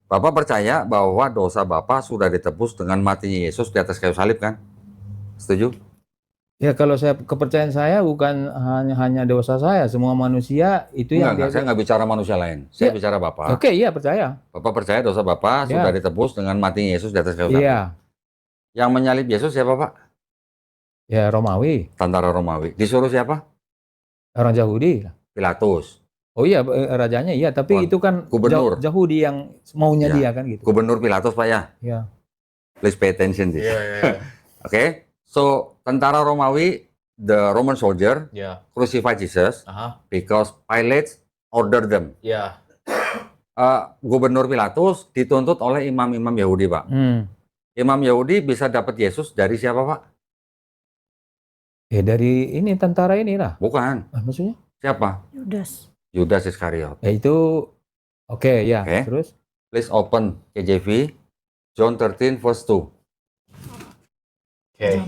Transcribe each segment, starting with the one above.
Bapak percaya bahwa dosa Bapak sudah ditebus dengan matinya Yesus di atas kayu salib kan? Setuju? Ya kalau kepercayaan saya bukan hanya dosa saya, semua manusia itu yang Enggak, saya nggak bicara manusia lain. Saya Ya. bicara Bapak. Oke, iya percaya. Bapak percaya dosa Bapak Ya. sudah ditebus dengan matinya Yesus di atas kayu salib. Iya. Yang menyalib Yesus siapa, Pak? Ya Romawi, Tentara Romawi. Disuruh siapa? orang Yahudi. Pilatus. Oh iya, rajanya iya, tapi itu kan gubernur. Yahudi yang maunya Ya. dia kan gitu. Gubernur Pilatus, Pak ya? Ya. Please pay attention this. Yeah. Oke. So, tentara Romawi, the Roman soldier, Yeah. crucify Jesus because Pilate ordered them. Yeah. Gubernur Pilatus dituntut oleh imam-imam Yahudi, Pak. Imam Yahudi bisa dapat Yesus dari siapa, Pak? Ya dari ini tentara inilah. Bukan. Maksudnya? Siapa? Yudas Iskariot. Ya itu oke, ya. Oke. Terus? Please open KJV John 13 verse 2. Okay.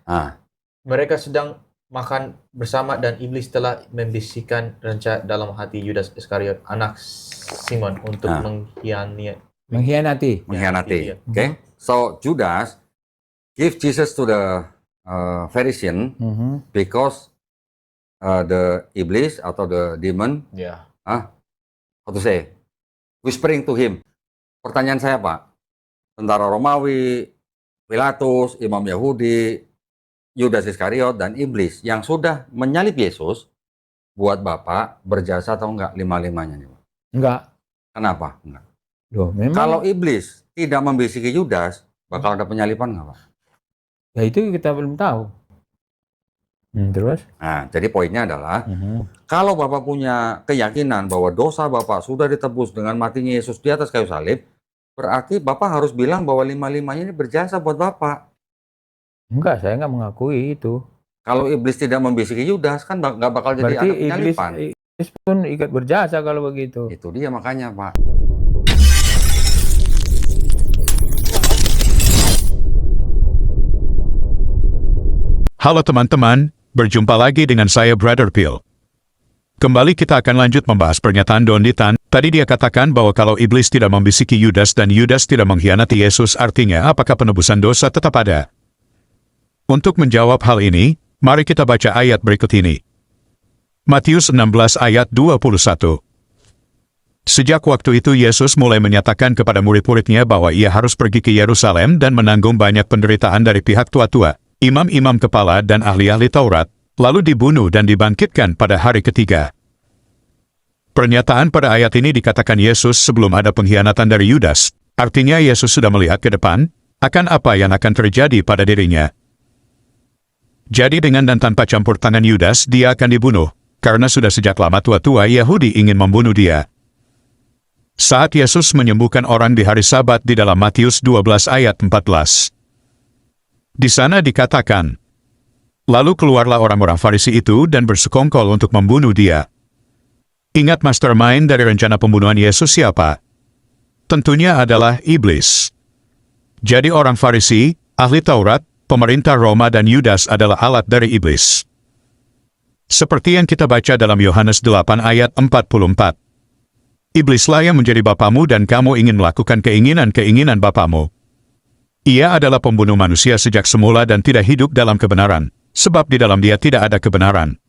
Nah, Mereka sedang makan bersama dan iblis telah membisikkan rencana dalam hati Yudas Iskariot, anak Simon, untuk Mengkhianati. mengkhianati. Iya. Oke. So Judas give Jesus to the Pharisee because the iblis atau the demon Yeah. how to say, whispering to him. Pertanyaan saya, Pak, tentara Romawi, Pilatus, imam Yahudi, Yudas Iskariot, dan iblis yang sudah menyalib Yesus, buat Bapak berjasa atau enggak lima-limanya nih, Pak? Enggak. Kenapa? Enggak. Loh, memang Kalau iblis tidak membisiki Yudas, bakal ada penyalipan nggak, Pak? ya itu kita belum tahu. Terus? Nah, jadi poinnya adalah, kalau Bapak punya keyakinan bahwa dosa Bapak sudah ditebus dengan matinya Yesus di atas kayu salib, berarti Bapak harus bilang bahwa lima-limanya ini berjasa buat Bapak. Enggak, saya nggak mengakui itu. Kalau iblis tidak membisiki Yudas, kan nggak bakal jadi Berarti ada penyalipan. iblis pun ikut berjasa kalau begitu. Itu dia makanya, Pak. Halo teman-teman, berjumpa lagi dengan saya Brother Phil. Kembali kita akan lanjut membahas pernyataan Don Ditan. Tadi dia katakan bahwa kalau iblis tidak membisiki Yudas dan Yudas tidak mengkhianati Yesus, artinya apakah penebusan dosa tetap ada? Untuk menjawab hal ini, mari kita baca ayat berikut ini. Matius 16 ayat 21. Sejak waktu itu Yesus mulai menyatakan kepada murid-muridnya bahwa ia harus pergi ke Yerusalem dan menanggung banyak penderitaan dari pihak tua-tua, imam-imam kepala dan ahli-ahli Taurat, lalu dibunuh dan dibangkitkan pada hari ketiga. Pernyataan pada ayat ini dikatakan Yesus sebelum ada pengkhianatan dari Yudas, artinya Yesus sudah melihat ke depan, akan apa yang akan terjadi pada dirinya. Jadi dengan dan tanpa campur tangan Yudas, dia akan dibunuh, karena sudah sejak lama tua-tua Yahudi ingin membunuh dia. Saat Yesus menyembuhkan orang di hari Sabat di dalam Matius 12 ayat 14. Di sana dikatakan, lalu keluarlah orang-orang Farisi itu dan bersekongkol untuk membunuh dia. Ingat mastermind dari rencana pembunuhan Yesus siapa? Tentunya adalah iblis. Jadi orang Farisi, ahli Taurat, pemerintah Roma dan Yudas adalah alat dari iblis. Seperti yang kita baca dalam Yohanes 8 ayat 44. Iblislah yang menjadi bapamu dan kamu ingin melakukan keinginan-keinginan bapamu. Ia adalah pembunuh manusia sejak semula dan tidak hidup dalam kebenaran, sebab di dalam dia tidak ada kebenaran.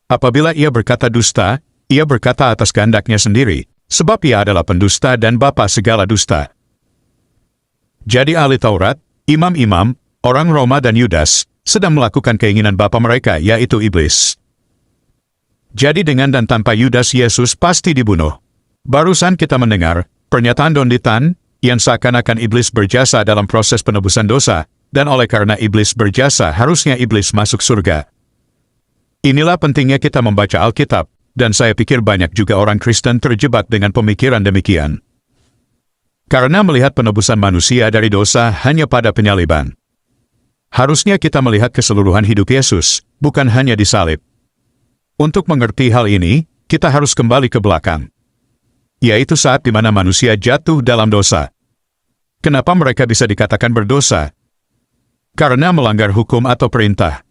Apabila ia berkata dusta, ia berkata atas kehendaknya sendiri, sebab ia adalah pendusta dan bapa segala dusta. Jadi ahli Taurat, imam-imam, orang Roma dan Yudas, sedang melakukan keinginan bapa mereka yaitu iblis. Jadi dengan dan tanpa Yudas Yesus pasti dibunuh. Barusan kita mendengar pernyataan Don Ditan yang seakan-akan iblis berjasa dalam proses penebusan dosa, dan oleh karena iblis berjasa harusnya iblis masuk surga. Inilah pentingnya kita membaca Alkitab, dan saya pikir banyak juga orang Kristen terjebak dengan pemikiran demikian. Karena melihat penebusan manusia dari dosa hanya pada penyaliban. Harusnya kita melihat keseluruhan hidup Yesus, bukan hanya disalib. Untuk mengerti hal ini, kita harus kembali ke belakang. Yaitu saat di mana manusia jatuh dalam dosa. Kenapa mereka bisa dikatakan berdosa? Karena melanggar hukum atau perintah.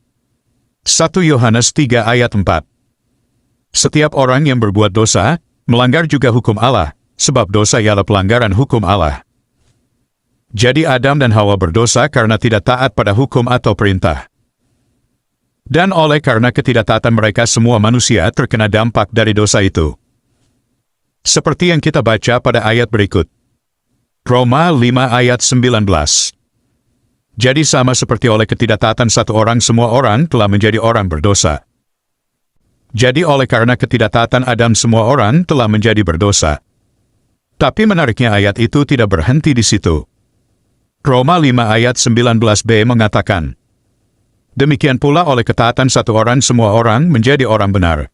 1 Yohanes 3 ayat 4. Setiap orang yang berbuat dosa, melanggar juga hukum Allah, sebab dosa ialah pelanggaran hukum Allah. Jadi Adam dan Hawa berdosa karena tidak taat pada hukum atau perintah. Dan oleh karena ketidaktaatan mereka, semua manusia terkena dampak dari dosa itu. Seperti yang kita baca pada ayat berikut. Roma 5 ayat 19. Jadi sama seperti oleh ketidaktaatan satu orang, semua orang telah menjadi orang berdosa. Jadi oleh karena ketidaktaatan Adam, semua orang telah menjadi berdosa. Tapi menariknya ayat itu tidak berhenti di situ. Roma 5 ayat 19b mengatakan, demikian pula oleh ketaatan satu orang, semua orang menjadi orang benar.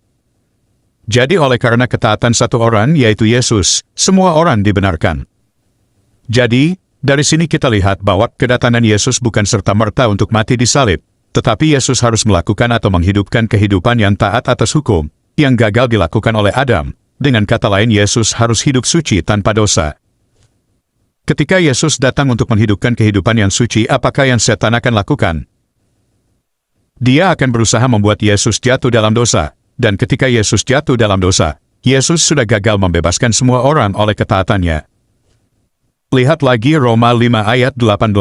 Jadi oleh karena ketaatan satu orang, yaitu Yesus, semua orang dibenarkan. Jadi, dari sini kita lihat bahwa kedatangan Yesus bukan serta-merta untuk mati di salib, tetapi Yesus harus melakukan atau menghidupkan kehidupan yang taat atas hukum, yang gagal dilakukan oleh Adam. Dengan kata lain, Yesus harus hidup suci tanpa dosa. Ketika Yesus datang untuk menghidupkan kehidupan yang suci, apakah yang setan akan lakukan? Dia akan berusaha membuat Yesus jatuh dalam dosa, dan ketika Yesus jatuh dalam dosa, Yesus sudah gagal membebaskan semua orang oleh ketaatannya. Lihat lagi Roma 5 ayat 18.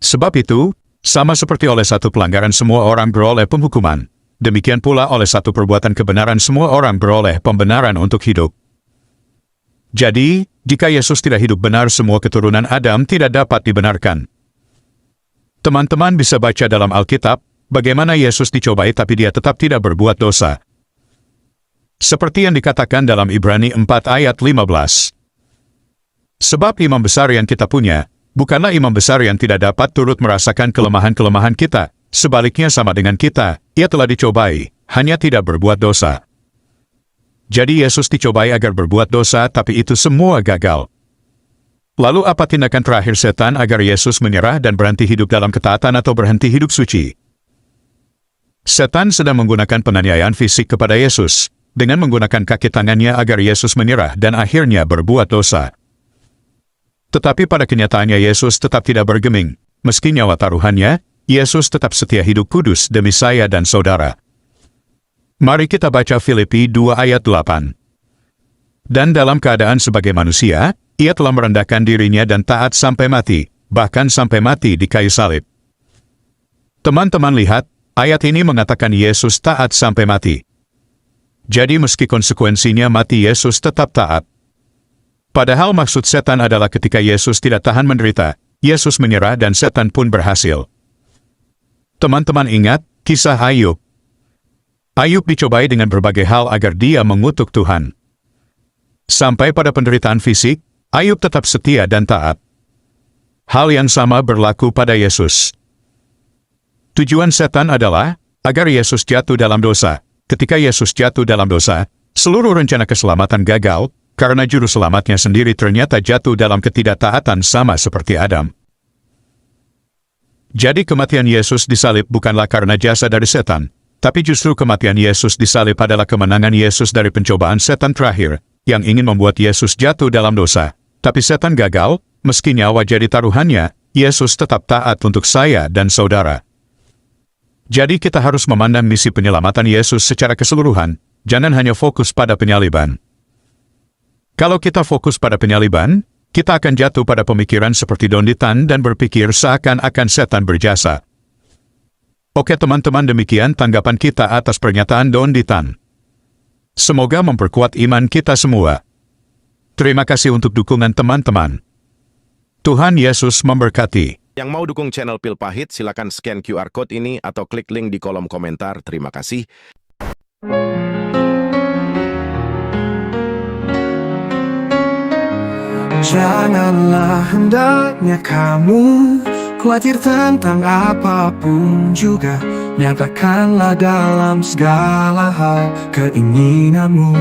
Sebab itu, sama seperti oleh satu pelanggaran semua orang beroleh penghukuman, demikian pula oleh satu perbuatan kebenaran semua orang beroleh pembenaran untuk hidup. Jadi, jika Yesus tidak hidup benar, semua keturunan Adam tidak dapat dibenarkan. Teman-teman bisa baca dalam Alkitab, bagaimana Yesus dicobai tapi dia tetap tidak berbuat dosa. Seperti yang dikatakan dalam Ibrani 4 ayat 15. Sebab imam besar yang kita punya, bukanlah imam besar yang tidak dapat turut merasakan kelemahan-kelemahan kita. Sebaliknya sama dengan kita, ia telah dicobai, hanya tidak berbuat dosa. Jadi Yesus dicobai agar berbuat dosa, tapi itu semua gagal. Lalu apa tindakan terakhir setan agar Yesus menyerah dan berhenti hidup dalam ketaatan atau berhenti hidup suci? Setan sedang menggunakan penganiayaan fisik kepada Yesus, dengan menggunakan kaki tangannya agar Yesus menyerah dan akhirnya berbuat dosa. Tetapi pada kenyataannya Yesus tetap tidak bergeming. Meski nyawa taruhannya, Yesus tetap setia hidup kudus demi saya dan saudara. Mari kita baca Filipi 2 ayat 8. Dan dalam keadaan sebagai manusia, ia telah merendahkan dirinya dan taat sampai mati, bahkan sampai mati di kayu salib. Teman-teman lihat, ayat ini mengatakan Yesus taat sampai mati. Jadi meski konsekuensinya mati, Yesus tetap taat. Padahal maksud setan adalah ketika Yesus tidak tahan menderita, Yesus menyerah dan setan pun berhasil. Teman-teman ingat kisah Ayub. Ayub dicobai dengan berbagai hal agar dia mengutuk Tuhan. Sampai pada penderitaan fisik, Ayub tetap setia dan taat. Hal yang sama berlaku pada Yesus. Tujuan setan adalah agar Yesus jatuh dalam dosa. Ketika Yesus jatuh dalam dosa, seluruh rencana keselamatan gagal, karena juru selamatnya sendiri ternyata jatuh dalam ketidaktaatan sama seperti Adam. Jadi kematian Yesus disalib bukanlah karena jasa dari setan, tapi justru kematian Yesus disalib adalah kemenangan Yesus dari pencobaan setan terakhir, yang ingin membuat Yesus jatuh dalam dosa. Tapi setan gagal, meski nyawa jadi taruhannya, Yesus tetap taat untuk saya dan saudara. Jadi kita harus memandang misi penyelamatan Yesus secara keseluruhan, jangan hanya fokus pada penyaliban. Kalau kita fokus pada penyaliban, kita akan jatuh pada pemikiran seperti Donditan dan berpikir seakan-akan setan berjasa. Oke teman-teman, demikian tanggapan kita atas pernyataan Donditan. Semoga memperkuat iman kita semua. Terima kasih untuk dukungan teman-teman. Tuhan Yesus memberkati. Yang mau dukung channel Pil Pahit, silakan scan QR Code ini atau klik link di kolom komentar. Terima kasih. Janganlah hendaknya kamu khawatir tentang apapun juga. Nyatakanlah dalam segala hal keinginanmu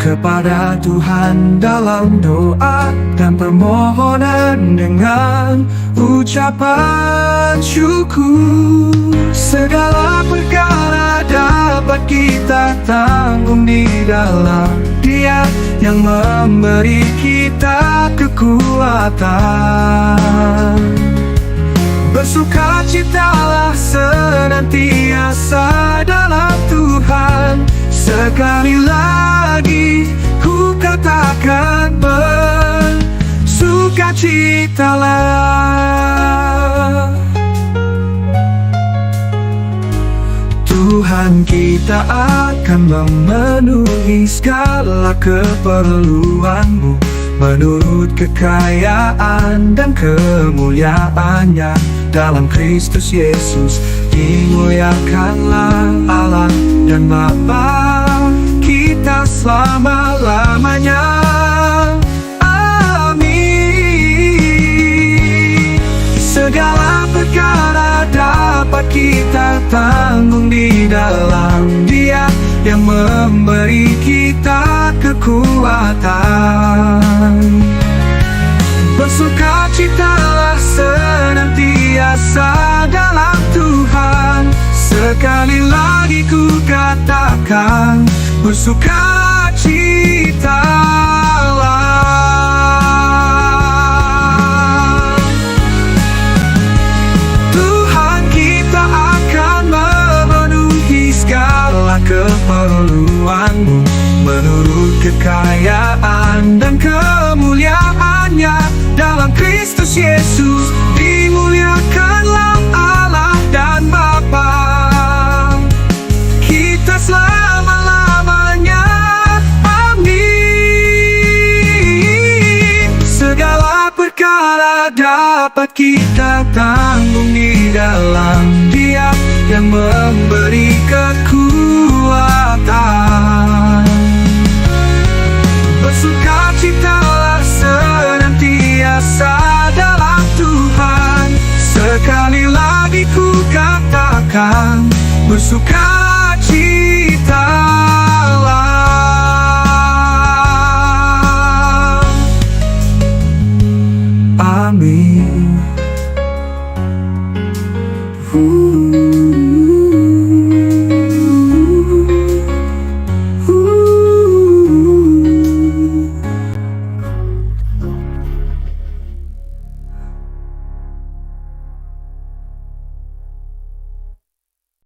kepada Tuhan dalam doa dan permohonan dengan ucapan syukur. Segala perkara dapat kita tanggung di dalam Dia yang memberi kita kekuatan. Bersukacitalah senantiasa dalam Tuhan, Sekali lagi ku katakan bersukacitalah. Tuhan kita akan memenuhi segala keperluanmu menurut kekayaan dan kemuliaannya dalam Kristus Yesus. Dimuliakanlah Allah dan Bapa kita selama-lamanya. Amin. Segala perkara dapat kita tanggung di dalam Dia yang memberi kita kekuatan. Bersukacitalah senantiasa dalam Tuhan. Sekali lagi ku katakan bersukacitalah. Tuhan kita akan memenuhi segala keperluanmu menurut kekayaan dan kemuliaannya dalam Kristus Yesus. Dimuliakanlah Allah dan Bapa kita selama-lamanya. Amin. Segala perkara dapat kita tanggung di dalam Dia yang memberi kekuatan. Bersukacitalah senantiasa dalam Tuhan. Sekali lagi ku katakan bersuka